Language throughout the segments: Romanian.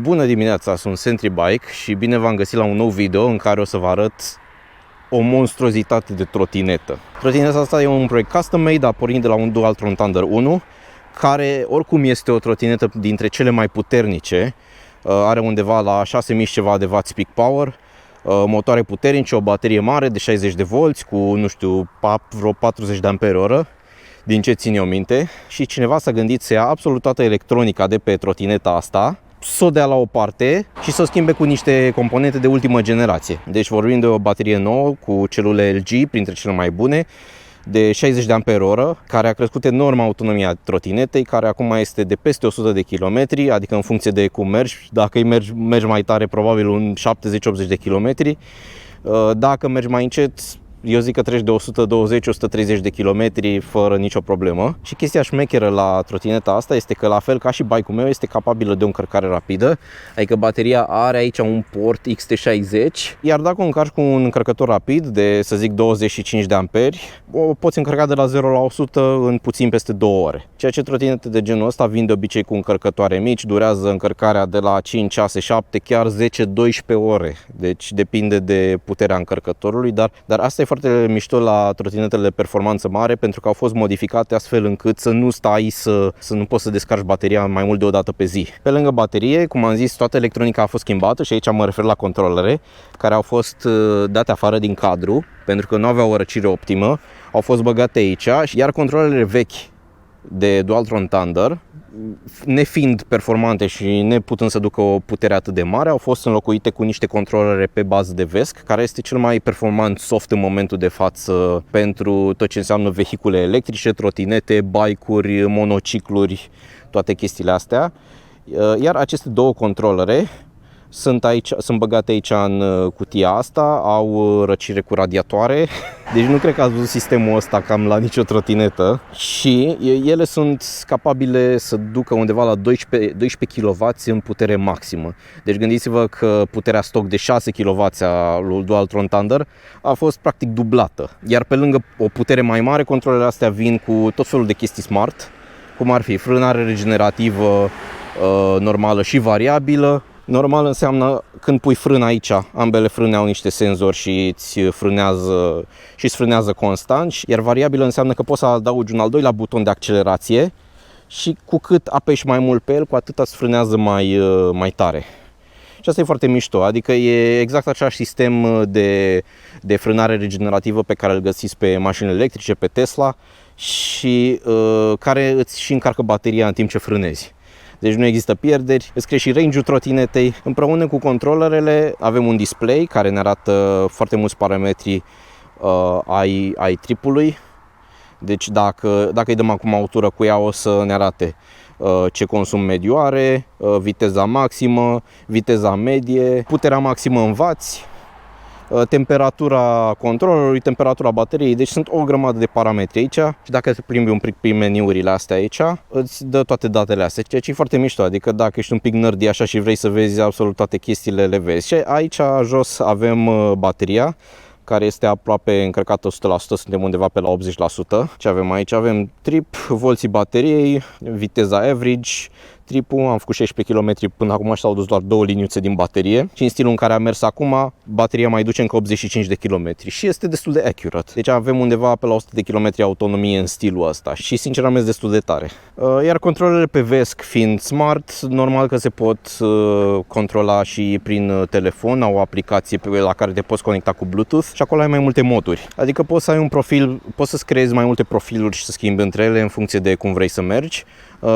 Bună dimineața, sunt Sentry Bike și bine v-am găsit la un nou video în care o să vă arăt o monstruozitate de trotinetă. Trotineta asta e un proiect custom-made, a pornit de la un Dualtron Thunder 1, care oricum este o trotinetă dintre cele mai puternice. Are undeva la 6000 ceva de watts peak power, motoare puternice, o baterie mare de 60 de volți cu, nu știu, vreo 40 de ampere-oră, din ce țin eu minte. Și cineva s-a gândit să ia absolut toată electronica de pe trotineta asta, să o dea la o parte și să o schimbe cu niște componente de ultimă generație. Deci vorbim de o baterie nouă cu celule LG, printre cele mai bune, de 60 de ampere-oră, care a crescut enorm autonomia trotinetei, care acum este de peste 100 de km, adică în funcție de cum mergi. Dacă mergi mai tare, probabil un 70-80 de km. Dacă mergi mai încet, eu zic că treci de 120-130 de kilometri fără nicio problemă. Și chestia șmecheră la trotineta asta este că, la fel ca și bike-ul meu, este capabilă de o încărcare rapidă. Adică bateria are aici un port XT60, iar dacă o încarci cu un încărcător rapid de, să zic, 25 de amperi, o poți încărca de la 0 la 100 în puțin peste 2 ore. Ceea ce trotinete de genul ăsta vin de obicei cu încărcătoare mici, durează încărcarea de la 5, 6, 7, chiar 10-12 ore. Deci depinde de puterea încărcătorului, dar asta e foarte mișto la trotinetele de performanță mare, pentru că au fost modificate astfel încât să nu stai să nu poți să descarci bateria mai mult de o dată pe zi. Pe lângă baterie, cum am zis, toată electronica a fost schimbată și aici mă refer la controlere, care au fost date afară din cadru, pentru că nu aveau o răcire optimă, au fost băgate aici, iar controlele vechi de Dualtron Thunder, nefiind performante și neputând să ducă o putere atât de mare, au fost înlocuite cu niște controlere pe bază de VESC, care este cel mai performant soft în momentul de față pentru tot ce înseamnă vehicule electrice, trotinete, bike-uri, monocicluri, toate chestiile astea. Iar aceste două controlere sunt băgate aici în cutia asta, au răcire cu radiatoare, deci nu cred că ați văzut sistemul ăsta cam la nicio trotinetă, și ele sunt capabile să ducă undeva la 12 kW în putere maximă. Deci gândiți-vă că puterea stock de 6 kW a lui Dualtron Thunder a fost practic dublată. Iar pe lângă o putere mai mare, controlele astea vin cu tot felul de chestii smart, cum ar fi frânare regenerativă normală și variabilă. Normal înseamnă când pui frână aici, ambele frâne au niște senzori și îți frânează constant, iar variabilă înseamnă că poți să adaugi un al doilea buton de accelerație și cu cât apeși mai mult pe el, cu atât îți frânează mai tare. Și asta e foarte mișto, adică e exact același sistem de frânare regenerativă pe care îl găsiți pe mașinile electrice, pe Tesla, și care îți și încarcă bateria în timp ce frânezi. Deci nu există pierderi, îți crește și range-ul trotinetei. Împreună cu controlerele avem un display care ne arată foarte mulți parametri ai tripului. Deci dacă îi dăm acum autură cu ea, o să ne arate ce consum mediu are, viteza maximă, viteza medie, puterea maximă în wați, temperatura controlerului, temperatura bateriei, deci sunt o grămadă de parametri aici. Și dacă te plimbi un pic prin meniurile astea aici, îți dă toate datele astea, ceea ce e foarte mișto, adică dacă ești un pic nerdy așa și vrei să vezi absolut toate chestiile, le vezi. Și aici jos avem bateria, care este aproape încărcată 100%, suntem undeva pe la 80%. Ce avem aici? Avem trip, volții bateriei, viteza average, tripul, am făcut 16 km până acum și s-au dus doar 2 liniuțe din baterie. Și în stilul în care am mers acum, bateria mai duce încă 85 de km și este destul de accurate. Deci avem undeva pe la 100 de km autonomie în stilul ăsta și sincer am mers destul de tare. Iar controlele pe VESC fiind smart, normal că se pot controla și prin telefon, au o aplicație la care te poți conecta cu Bluetooth și acolo ai mai multe moduri. Adică poți să ai un profil, poți să-ți creezi mai multe profiluri și să schimbi între ele în funcție de cum vrei să mergi.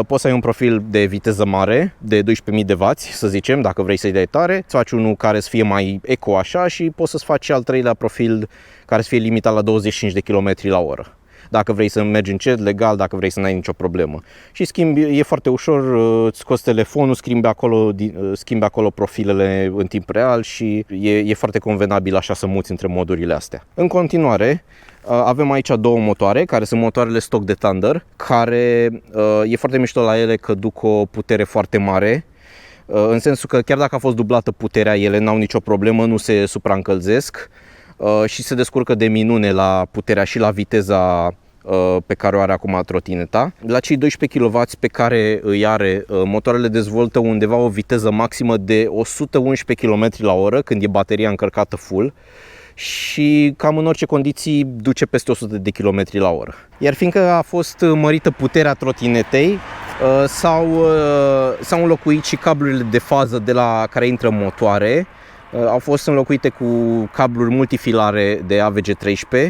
Poți să ai un profil de viteză mare, de 12.000 de W, să zicem, dacă vrei să-i dai tare, îți faci unul care să fie mai eco așa și poți să-ți faci al treilea profil care să fie limitat la 25 de km la oră. Dacă vrei să mergi încet, legal, dacă vrei să n-ai nicio problemă. Și schimbi, e foarte ușor, îți scoți telefonul, schimbi acolo profilele în timp real și e foarte convenabil așa să muți între modurile astea. În continuare, avem aici două motoare, care sunt motoarele stock de Thunder, care e foarte mișto la ele că duc o putere foarte mare, în sensul că chiar dacă a fost dublată puterea, ele n-au nicio problemă, nu se supraîncălzesc și se descurcă de minune la puterea și la viteza pe care o are acum trotineta. La cei 12 kW pe care îi are, motoarele dezvoltă undeva o viteză maximă de 111 km la oră când e bateria încărcată full și cam în orice condiții duce peste 100 de km la oră. Iar fiindcă a fost mărită puterea trotinetei, s-au înlocuit și cablurile de fază de la care intră motoare. Au fost înlocuite cu cabluri multifilare de AVG13,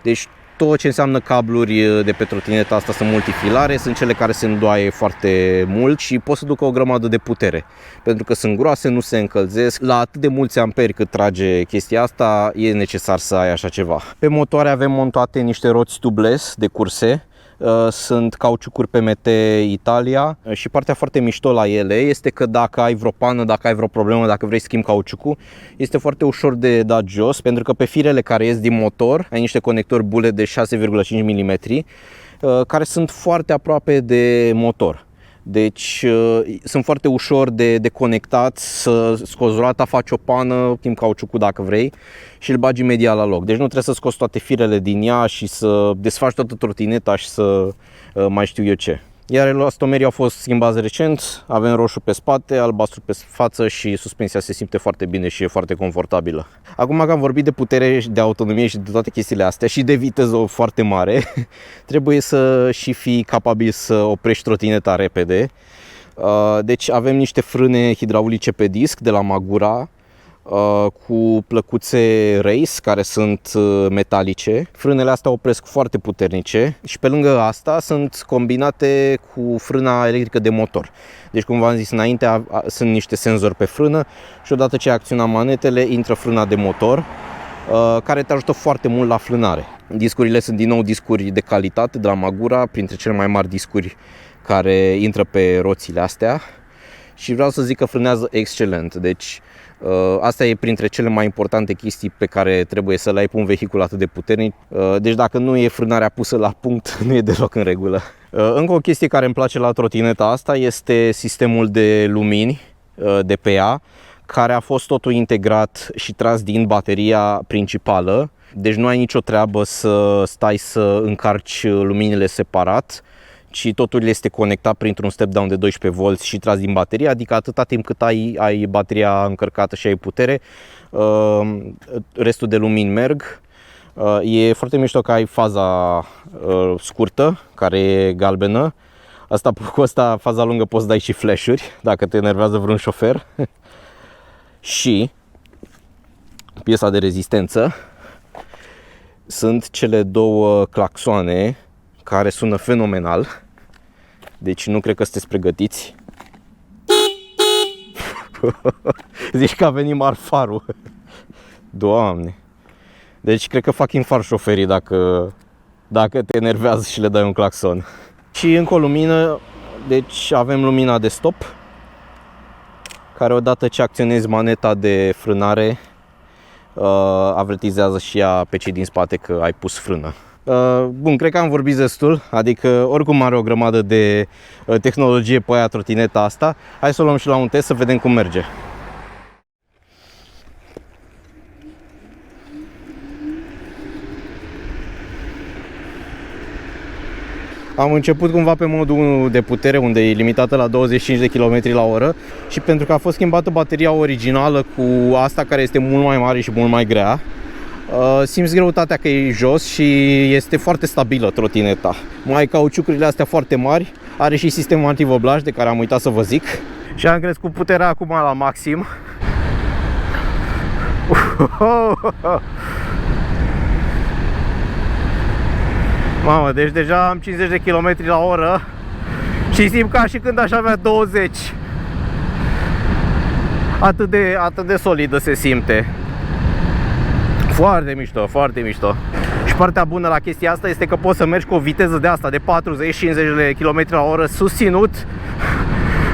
deci tot ce înseamnă cabluri de pe trotineta asta sunt multifilare, sunt cele care se îndoaie foarte mult și pot să ducă o grămadă de putere. Pentru că sunt groase, nu se încălzesc. La atât de mulți amperi cât trage chestia asta, e necesar să ai așa ceva. Pe motoare avem montate niște roți tubeless de curse. Sunt cauciucuri PMT Italia și partea foarte mișto la ele este că dacă ai vreo pană, dacă ai vreo problemă, dacă vrei să schimbi cauciucul, este foarte ușor de dat jos, pentru că pe firele care ies din motor ai niște conectori bule de 6,5 mm care sunt foarte aproape de motor. Deci sunt foarte ușor de conectat, să scoți roata, faci o pană, timp cauciucul dacă vrei și îl bagi imediat la loc. Deci nu trebuie să scoți toate firele din ea și să desfaci toată trotineta și să mai știu eu ce. Iar elastomerii au fost schimbați recent, avem roșu pe spate, albastru pe față și suspensia se simte foarte bine și e foarte confortabilă. Acum că am vorbit de putere, de autonomie și de toate chestiile astea și de viteză foarte mare, trebuie să și fii capabil să oprești trotineta repede. Deci avem niște frâne hidraulice pe disc de la Magura, cu plăcuțe race care sunt metalice. Frânele astea opresc foarte puternice și pe lângă asta sunt combinate cu frâna electrică de motor. Deci, cum v-am zis înainte, sunt niște senzori pe frână și odată ce acționa manetele, intră frâna de motor care te ajută foarte mult la frânare. Discurile sunt din nou discuri de calitate de la Magura, printre cele mai mari discuri care intră pe roțile astea și vreau să zic că frânează excelent. Deci asta e printre cele mai importante chestii pe care trebuie să le ai pe un vehicul atât de puternic. Deci dacă nu e frânarea pusă la punct, nu e deloc în regulă. Încă o chestie care îmi place la trotineta asta este sistemul de lumini de pe ea, care a fost totul integrat și tras din bateria principală. Deci nu ai nicio treabă să stai să încarci luminile separat, ci totul este conectat printr-un step-down de 12V și tras din baterie, adică atâta timp cât ai bateria încărcată și ai putere, restul de lumini merg. E foarte mișto că ai faza scurtă, care e galbenă. Cu asta, faza lungă, poți dai și flash-uri, dacă te enervează vreun șofer. Și piesa de rezistență sunt cele două claxoane care sună fenomenal. Deci nu cred că sunteți pregătiți. Zici că a venit marfarul. Doamne. Deci cred că fac infar șoferii dacă te enervează și le dai un claxon. Și încă o lumină. Deci avem lumina de stop, care odată ce acționezi maneta de frânare, avertizează și ea pe cei din spate că ai pus frână. Bun, cred că am vorbit destul, adică oricum are o grămadă de tehnologie pe aia trotineta asta. Hai să o luăm și la un test să vedem cum merge. Am început cumva pe modul 1 de putere, unde e limitată la 25 de km la oră și pentru că a fost schimbată bateria originală cu asta care este mult mai mare și mult mai grea, simți greutatea că e jos și este foarte stabilă trotineta. Mai ai cauciucurile astea foarte mari, are și sistemul antivoblaj de care am uitat să vă zic. Și am crescut puterea acum la maxim. Mamă, deci deja am 50 de km la oră și simt ca și când aș avea 20. Atât de solidă se simte. Foarte mișto, foarte mișto. Și partea bună la chestia asta este că poți să mergi cu o viteză de asta de 40-50 de km la oră susținut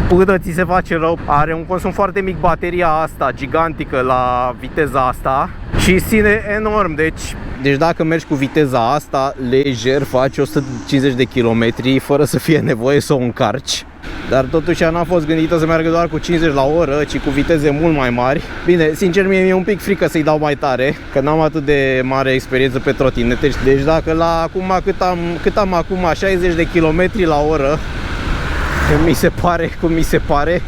până ți se face rău. Are un consum foarte mic bateria asta, gigantică, la viteza asta și ține enorm. Deci Deci dacă mergi cu viteza asta, lejer faci 150 de km fără să fie nevoie să o încarci. Dar totuși ea n-a fost gândită să meargă doar cu 50 la oră, ci cu viteze mult mai mari. Bine, sincer mie mi-e un pic frică să-i dau mai tare, că n-am atât de mare experiență pe trotinete. Deci dacă la acum, cât am acum, 60 de km la oră, cum mi se pare,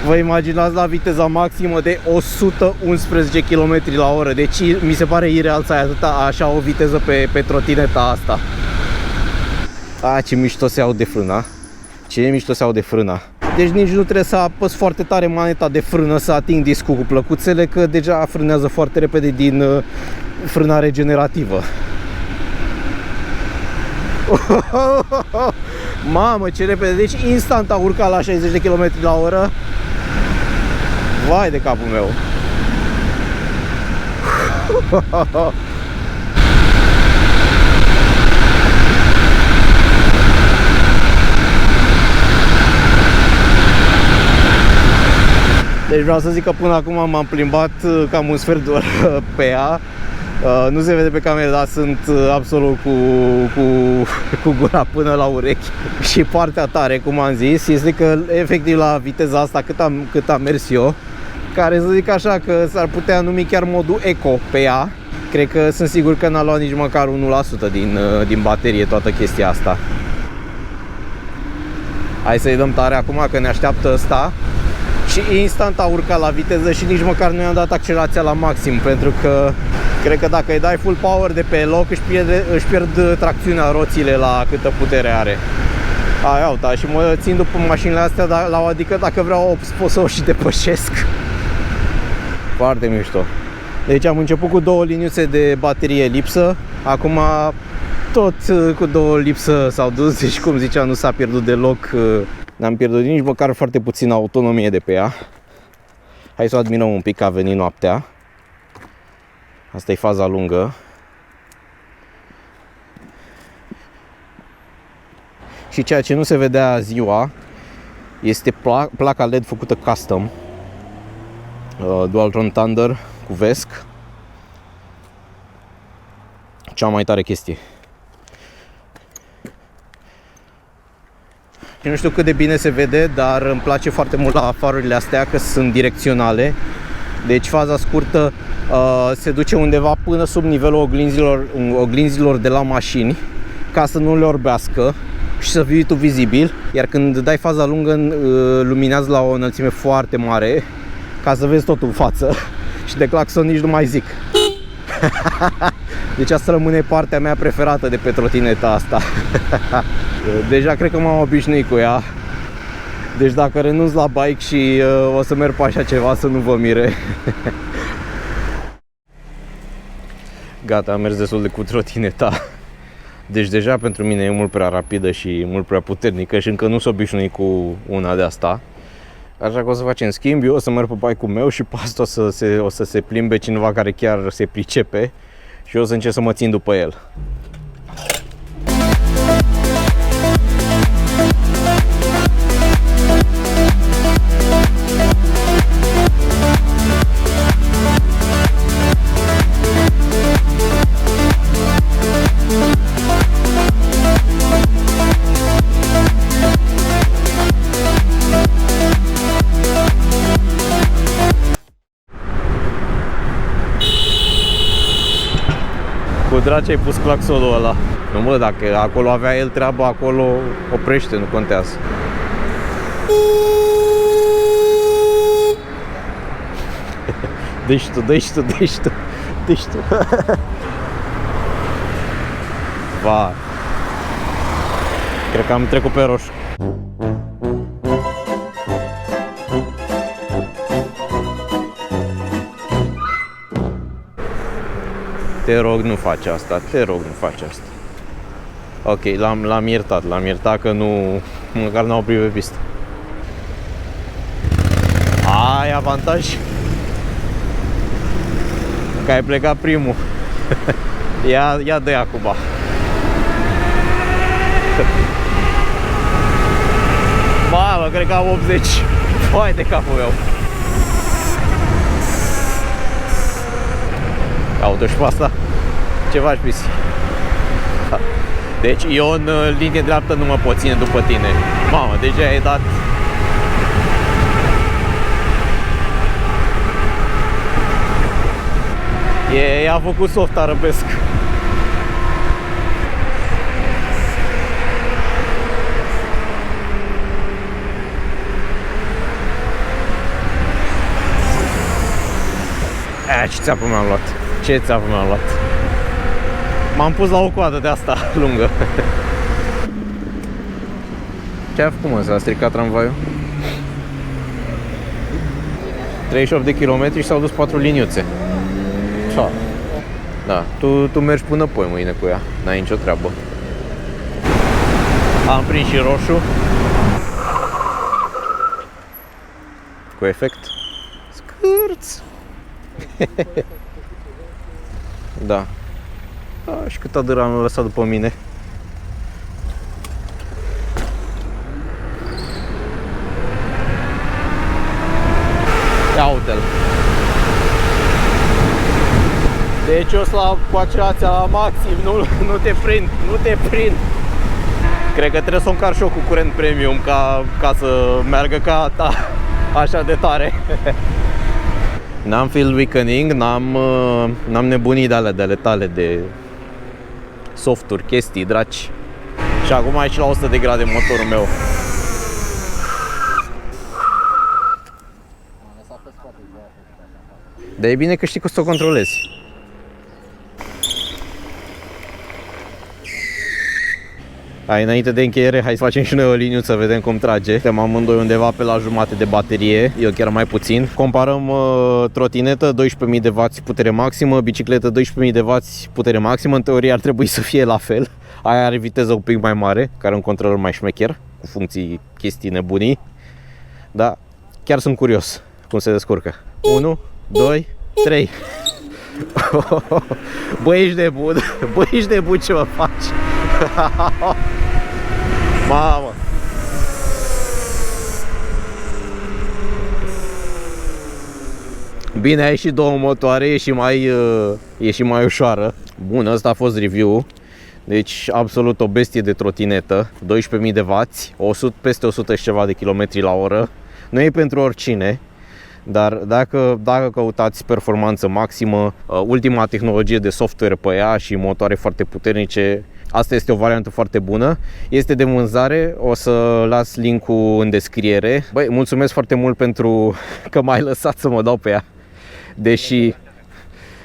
vă imaginați la viteza maximă de 111 km la oră. Deci mi se pare ireal să ai așa o viteză pe trotineta asta. Ce mișto se aude frâna. Ce mișto se aude frâna. Deci nici nu trebuie să apăs foarte tare maneta de frână să ating discul cu plăcuțele, că deja frânează foarte repede din frâna regenerativă. Mamă, ce repede! Deci instant a urcat la 60 de km la oră. Vai de capul meu! Deci vreau să zic că până acum m-am plimbat cam un sfert de oră pe ea. Nu se vede pe cameră, dar sunt absolut cu gura până la urechi. Și partea tare, cum am zis, este că efectiv la viteza asta cât am mers eu, care să zic așa că s-ar putea numi chiar modul eco pe ea, cred că sunt sigur că n-a luat nici măcar 1% din baterie toată chestia asta. Hai să-i dăm tare acum că ne așteaptă ăsta. Și instant a urcat la viteză și nici măcar nu i-am dat accelerația la maxim, pentru că cred că dacă îi dai full power de pe loc își pierd tracțiunea roțile la câtă putere are. Uita, și mă țin după mașinile astea, adică dacă vreau pot să o și depășesc. Foarte mișto. Deci am început cu 2 liniuțe de baterie lipsă. Acum tot cu 2 lipsă s-au dus. Deci cum ziceam, nu s-a pierdut deloc. N-am pierdut nici măcar foarte puțină autonomie de pe ea. Hai să o admirăm un pic, că a venit noaptea. Asta e faza lungă. Și ceea ce nu se vedea ziua este placa LED făcută custom, Dualtron Thunder cu VESC. Cea mai tare chestie. Și nu știu cât de bine se vede, dar îmi place foarte mult la farurile astea că sunt direcționale. Deci faza scurtă se duce undeva până sub nivelul oglinzilor de la mașini, ca să nu le orbească și să fii tu vizibil. Iar când dai faza lungă, luminează la o înălțime foarte mare, ca să vezi totul în față. Și de claxon nici nu mai zic. Deci asta rămâne partea mea preferată de pe trotineta asta. Deja cred că m-am obișnuit cu ea. Deci dacă renunț la bike și o să merg pe așa ceva, să nu vă mire. Gata, am mers destul de cu trotineta. Deci deja pentru mine e mult prea rapidă și mult prea puternică și încă nu s-o obișnuit cu una de asta. Așa că o să facem schimb, eu o să merg pe bike-ul meu și pe asta o să se plimbe cineva care chiar se pricepe și eu o să încerc să mă țin după el. Cu draci ai pus claxonul ăla. Nu mă, dacă acolo avea el treabă, acolo oprește, nu contează. Deci tu. Va. Cred că am trecut pe roșu. Te rog, nu faci asta, Ok, l-am iertat că nu, măcar n-am oprit pe pistă. Ai avantaj că ai plecat primul. Ia dă-i acum. Mamă, cred că am 80. Hai de capul meu. Caută și pe asta. Ce faci, Pisi? Deci eu în linie dreaptă nu mă pot ține după tine. Mamă, deja ai dat. A făcut soft arăbesc. Ce țeapă mi-am luat? Ce țeapă mi-am luat? M-am pus la o coadă de asta lungă. Ce a făcut, mă? S-a stricat tramvaiul? 38 de kilometri și s-au dus 4 liniuțe. Da, tu mergi până apoi mâine cu ea. N-ai nicio treabă. Am prins și roșu. Cu efect. Scârț! Da. Și cât adâra am lăsat după mine. Ia uite-l. Deci eu sunt cu acelația la maxim, nu te prind. Cred că trebuie să o încarc și eu cu curent premium ca să meargă ca ta, așa de tare. N-am field weakening, n-am nebunii de ale tale de softuri, chestii, draci. Și acum aici la 100 de grade motorul meu. Dar e bine că știi că să o controlezi. Hai, înainte de încheiere, hai să facem și noi o liniuță, să vedem cum trage. Suntem amândoi undeva pe la jumate de baterie, eu chiar mai puțin. Comparăm trotinetă, 12.000 de W putere maximă, bicicletă 12.000 de W putere maximă. În teorie ar trebui să fie la fel. Aia are viteză un pic mai mare, care e un controlor mai șmecher, cu funcții, chestii nebunii. Da, chiar sunt curios cum se descurcă. 1, 2, 3. Băi, ești nebun, ce mă faci? Mamă! Bine, ai și două motoare, e și mai ușoară. Bun, ăsta a fost review-ul. Deci absolut o bestie de trotinetă, 12.000 de W, peste 100 și ceva de kilometri la oră. Nu e pentru oricine, dar dacă căutați performanță maximă, ultima tehnologie de software pe ea și motoare foarte puternice, asta este o variantă foarte bună. Este de vânzare, o să las link-ul în descriere. Băi, mulțumesc foarte mult pentru că m-ai lăsat să mă dau pe ea.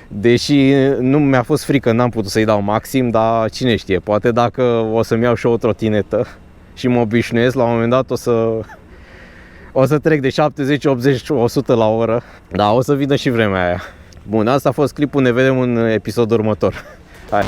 Deși nu mi-a fost frică, n-am putut să-i dau maxim, dar cine știe, poate dacă o să-mi iau și o trotinetă și mă obișnuiesc, la un moment dat o să trec de 70, 80, 100 la oră. Da, o să vină și vremea aia. Bun, asta a fost clipul, ne vedem în episodul următor. Hai!